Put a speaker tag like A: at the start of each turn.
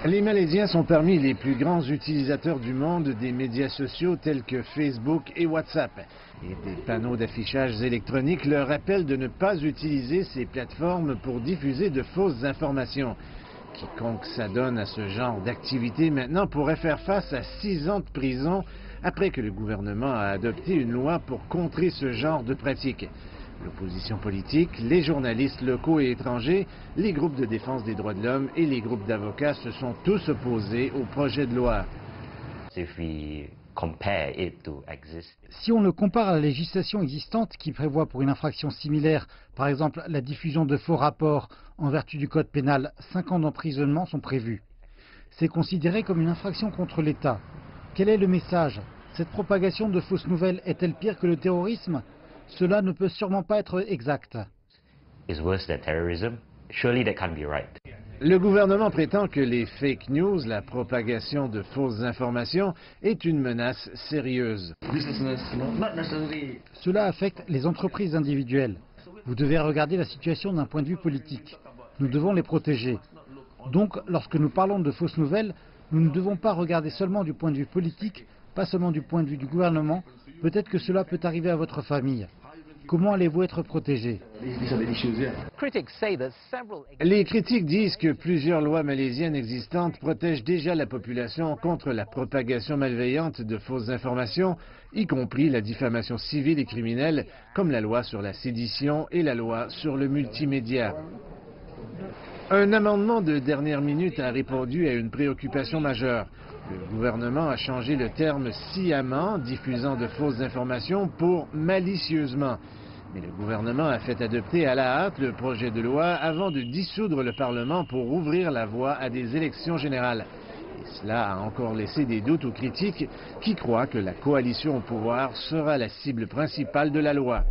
A: Les Malaisiens sont parmi les plus grands utilisateurs du monde des médias sociaux tels que Facebook et WhatsApp. Et des panneaux d'affichage électroniques leur rappellent de ne pas utiliser ces plateformes pour diffuser de fausses informations. Quiconque s'adonne à ce genre d'activité maintenant pourrait faire face à 6 ans de prison après que le gouvernement a adopté une loi pour contrer ce genre de pratiques. L'opposition politique, les journalistes locaux et étrangers, les groupes de défense des droits de l'homme et les groupes d'avocats se sont tous opposés au projet de loi.
B: Si on le compare à la législation existante qui prévoit pour une infraction similaire, par exemple la diffusion de faux rapports en vertu du code pénal, 5 ans d'emprisonnement sont prévus. C'est considéré comme une infraction contre l'État. Quel est le message? Cette propagation de fausses nouvelles est-elle pire que le terrorisme? Cela ne peut sûrement pas être exact.
A: Le gouvernement prétend que les fake news, la propagation de fausses informations, est une menace sérieuse.
B: Cela affecte les entreprises individuelles. Vous devez regarder la situation d'un point de vue politique. Nous devons les protéger. Donc, lorsque nous parlons de fausses nouvelles, nous ne devons pas regarder seulement du point de vue politique, pas seulement du point de vue du gouvernement. Peut-être que cela peut arriver à votre famille. Comment allez-vous être protégé?
A: Les critiques disent que plusieurs lois malaisiennes existantes protègent déjà la population contre la propagation malveillante de fausses informations, y compris la diffamation civile et criminelle, comme la loi sur la sédition et la loi sur le multimédia. Un amendement de dernière minute a répondu à une préoccupation majeure. Le gouvernement a changé le terme sciemment, diffusant de fausses informations, pour malicieusement. Mais le gouvernement a fait adopter à la hâte le projet de loi avant de dissoudre le Parlement pour ouvrir la voie à des élections générales. Et cela a encore laissé des doutes aux critiques qui croient que la coalition au pouvoir sera la cible principale de la loi.